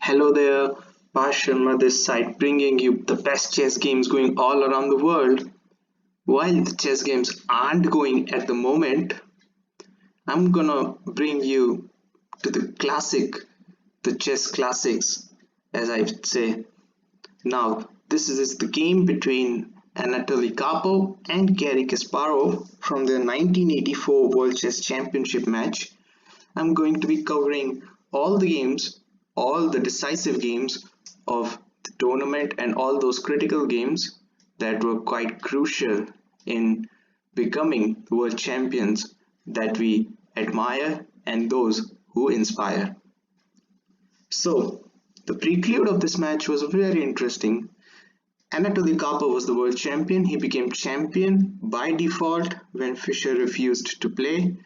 Hello there, Pash Sharma this side, bringing you the best chess games going all around the world. While the chess games aren't going at the moment, I'm gonna bring you to the chess classics, as I say. Now, this is the game between Anatoly Karpov and Garry Kasparov from the 1984 World Chess Championship match. I'm going to be covering all the games, all the decisive games of the tournament, and all those critical games that were quite crucial in becoming world champions that we admire and those who inspire. So, the prelude of this match was very interesting. Anatoly Karpov was the world champion. He became champion by default when Fischer refused to play,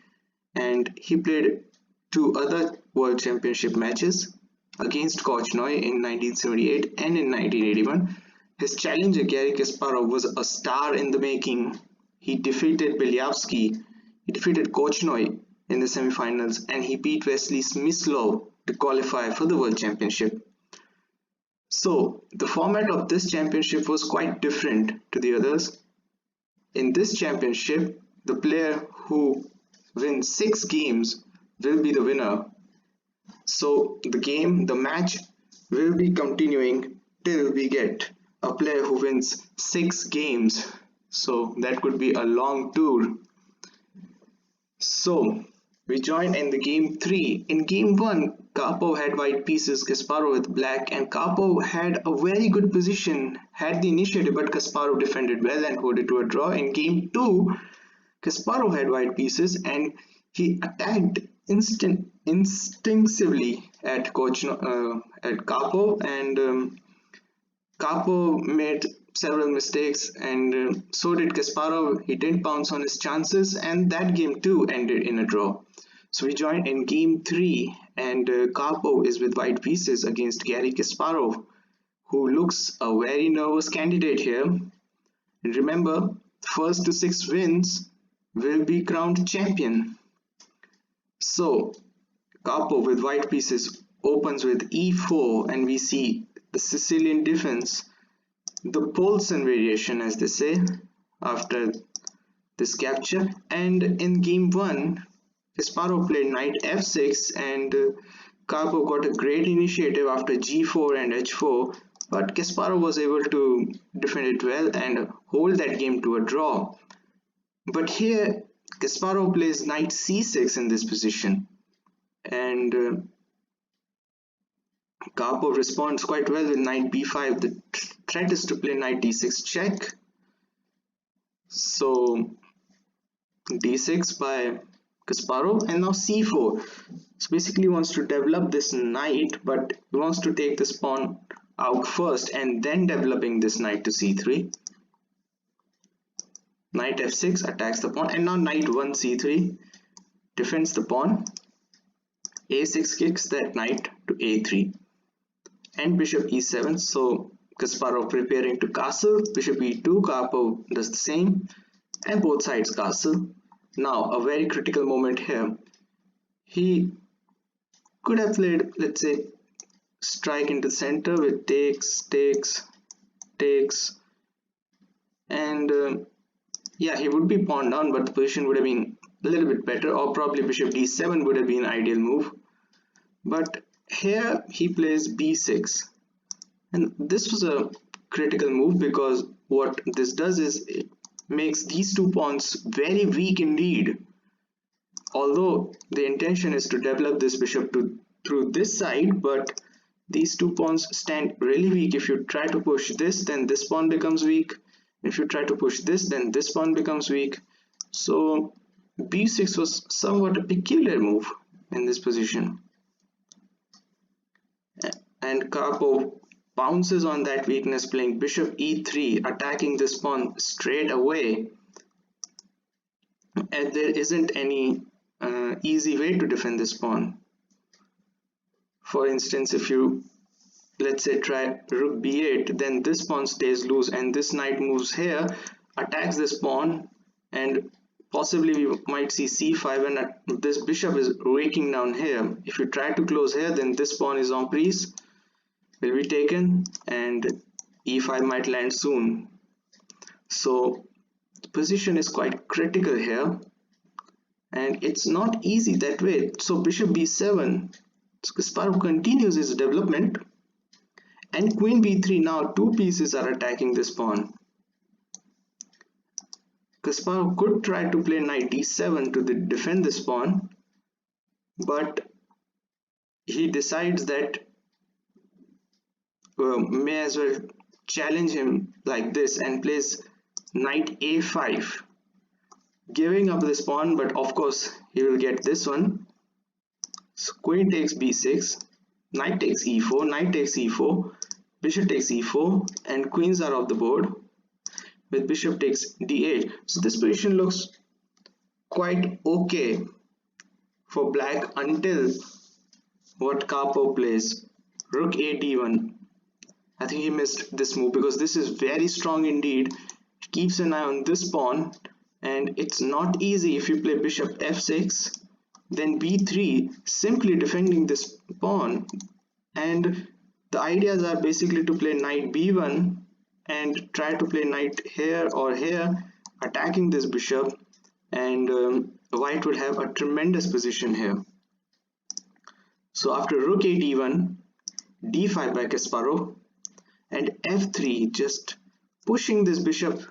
and he played two other World Championship matches against Korchnoi in 1978 and in 1981. His challenger Garry Kasparov was a star in the making. He defeated Belyavsky, he defeated Korchnoi in the semifinals, and he beat Vasily Smyslov to qualify for the World Championship. So, the format of this championship was quite different to the others. In this championship, the player who wins 6 games will be the winner. So the match will be continuing till we get a player who wins 6 games. So that could be a long tour. So we join in the game 3. In game 1, Karpov had white pieces, Kasparov with black, and Karpov had a very good position, had the initiative, but Kasparov defended well and held it to a draw. In game 2, Kasparov had white pieces and he attacked instinctively at Karpov, and Karpov made several mistakes, and so did Kasparov. He didn't pounce on his chances, and that game too ended in a draw. So we joined in game 3, and Karpov is with white pieces against Garry Kasparov, who looks a very nervous candidate here. And remember, first to 6 wins will be crowned champion. So Karpov with white pieces opens with e4, and we see the Sicilian defense, the Polson variation as they say, after this capture. And in game 1, Kasparov played knight f6, and Karpov got a great initiative after g4 and h4, but Kasparov was able to defend it well and hold that game to a draw. But here Kasparov plays knight c6 in this position, and Karpov responds quite well with knight b5. The threat is to play knight d6 check. So d6 by Kasparov, and now c4. So basically he wants to develop this knight, but he wants to take this pawn out first and then developing this knight to c3. Knight f6 attacks the pawn, and now knight 1 c3 defends the pawn. a6 kicks that knight to a3, and bishop e7. So Kasparov preparing to castle. Bishop e2, Karpov does the same, and both sides castle. Now a very critical moment here. He could have played, let's say, strike into the center with takes, and yeah, he would be pawned down, but the position would have been a little bit better, or probably bishop d7 would have been an ideal move. But here he plays b6, and this was a critical move because what this does is it makes these two pawns very weak indeed. Although the intention is to develop this bishop through this side, but these two pawns stand really weak. If you try to push this, then this pawn becomes weak. If you try to push this, then this pawn becomes weak. So b6 was somewhat a peculiar move in this position, and Karpov pounces on that weakness, playing bishop e3, attacking this pawn straight away. And there isn't any easy way to defend this pawn. For instance, if you, let's say, try rook b8, then this pawn stays loose, and this knight moves here, attacks this pawn, and possibly we might see c5, and this bishop is raking down here. If you try to close here, then this pawn is en prise, will be taken and e5 might land soon. So the position is quite critical here, and it's not easy that way. So bishop b7, so Kasparov continues his development, and queen b3. Now two pieces are attacking this pawn. Kasparov could try to play knight d7 to defend this pawn, but he decides that may as well challenge him like this and plays knight a5, giving up this pawn, but of course he will get this one. So queen takes b6, knight takes e4, knight takes e4, bishop takes e4, and queens are off the board with bishop takes d8. So this position looks quite okay for black until what Karpov plays, rook a d1. I think he missed this move because this is very strong indeed. He keeps an eye on this pawn, and it's not easy if you play bishop f6, then b3, simply defending this pawn. And the ideas are basically to play knight b1 and try to play knight here or here, attacking this bishop, and white would have a tremendous position here. So after rook a d1, d5 by Kasparov, and f3, just pushing this bishop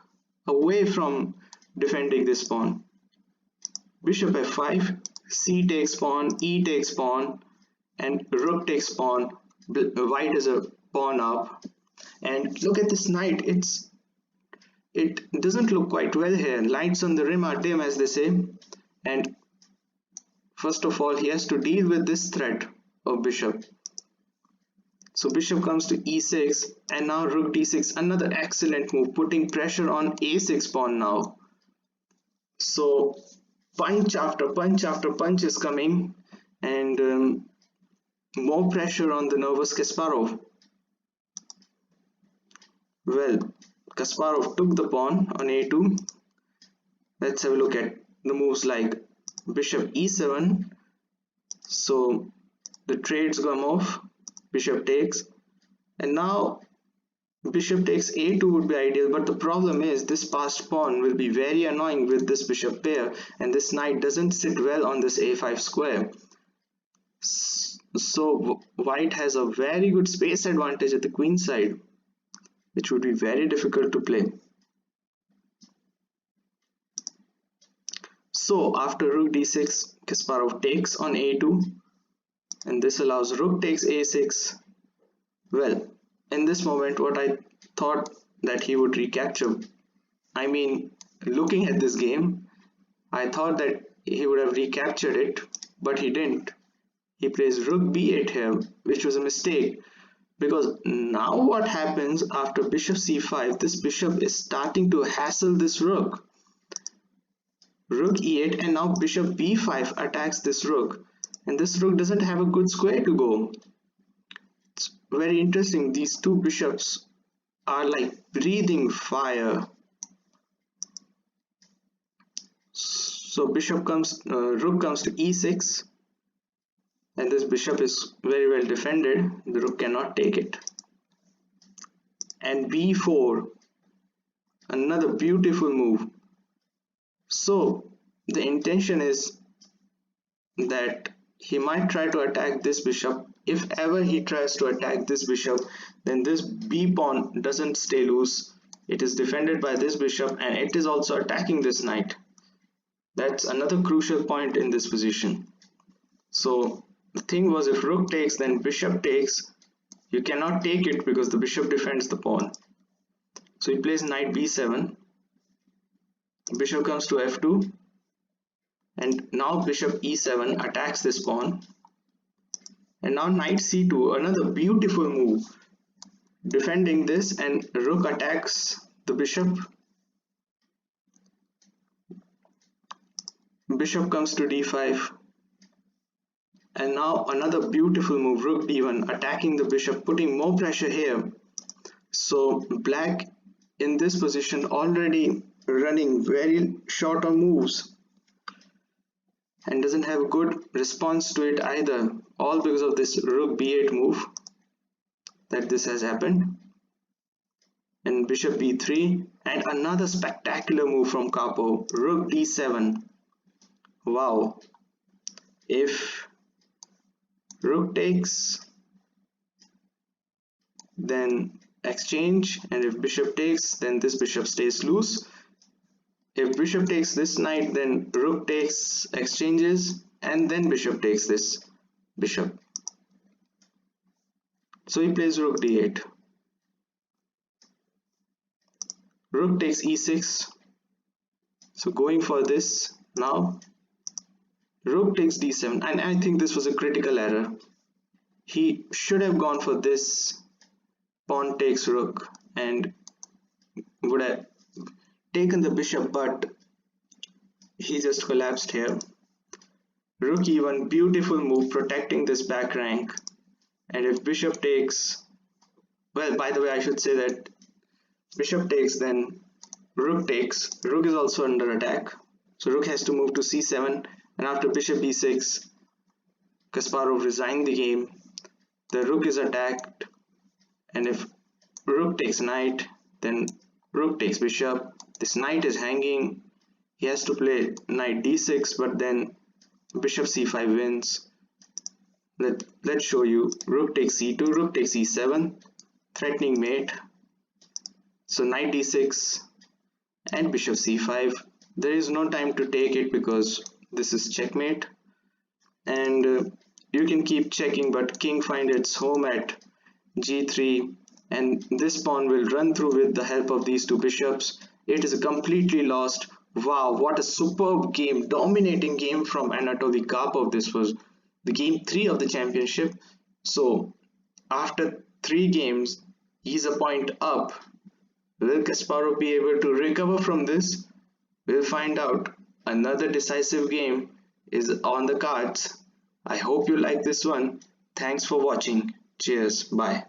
away from defending this pawn. Bishop f5, c takes pawn, e takes pawn, and rook takes pawn. White is a pawn up, and look at this knight. It doesn't look quite well here. Lights on the rim are dim, as they say, and first of all he has to deal with this threat of bishop. So bishop comes to e6, and now rook d6, another excellent move, putting pressure on a6 pawn now. So punch after punch after punch is coming, and more pressure on the nervous Kasparov. Well, Kasparov took the pawn on a2. Let's have a look at the moves like bishop e7. So the trades come off, bishop takes, and now bishop takes a2 would be ideal, but the problem is this passed pawn will be very annoying with this bishop pair, and this knight doesn't sit well on this a5 square. So white has a very good space advantage at the queen side, which would be very difficult to play. So after rook d6, Kasparov takes on a2, and this allows rook takes a6. Well, in this moment, what I thought that he would recapture, I mean, looking at this game, I thought that he would have recaptured it, but he didn't. He plays rook b8 here, which was a mistake, because now what happens after bishop c5, this bishop is starting to hassle this rook. Rook e8, and now bishop b5 attacks this rook, and this rook doesn't have a good square to go. It's very interesting. These two bishops are like breathing fire. So rook comes to e6, and this bishop is very well defended. The rook cannot take it. And b4, another beautiful move. So the intention is that he might try to attack this bishop. If ever he tries to attack this bishop, then this b pawn doesn't stay loose. It is defended by this bishop, and it is also attacking this knight. That's another crucial point in this position. So the thing was, if rook takes, then bishop takes. You cannot take it because the bishop defends the pawn. So he plays knight b7. Bishop comes to f2, and now bishop e7 attacks this pawn, and now knight c2, another beautiful move, defending this, and rook attacks the bishop. Bishop comes to d5, and now another beautiful move, rook d1, attacking the bishop, putting more pressure here. So black in this position already running very short on moves and doesn't have a good response to it either, all because of this rook b8 move. that this has happened. And bishop b3, and another spectacular move from Karpov, rook d7. Wow, if rook takes, then exchange, and if bishop takes, then this bishop stays loose. If bishop takes this knight, then rook takes, exchanges, and then bishop takes this bishop. So he plays rook d8. Rook takes e6. So going for this now. Rook takes d7, and I think this was a critical error. He should have gone for this. Pawn takes rook and would have taken the bishop, but he just collapsed here. Rook e1, beautiful move, protecting this back rank. And if bishop takes, well, by the way, I should say that bishop takes, then rook takes. Rook is also under attack, so rook has to move to c7, and after bishop e6, Kasparov resigned the game. The rook is attacked, and if rook takes knight, then rook takes bishop. This knight is hanging. He has to play knight d6, but then bishop c5 wins. Let's show you. Rook takes c2, rook takes e7, threatening mate. So knight d6 and bishop c5. There is no time to take it because this is checkmate, and you can keep checking, but king finds its home at g3, and this pawn will run through with the help of these two bishops. It is completely lost. Wow, what a superb game, dominating game from Anatoly Karpov. This was the game 3 of the championship. So after 3 games, he's a point up. Will Kasparov be able to recover from this? We'll find out. Another decisive game is on the cards. I hope you like this one. Thanks for watching. Cheers. Bye.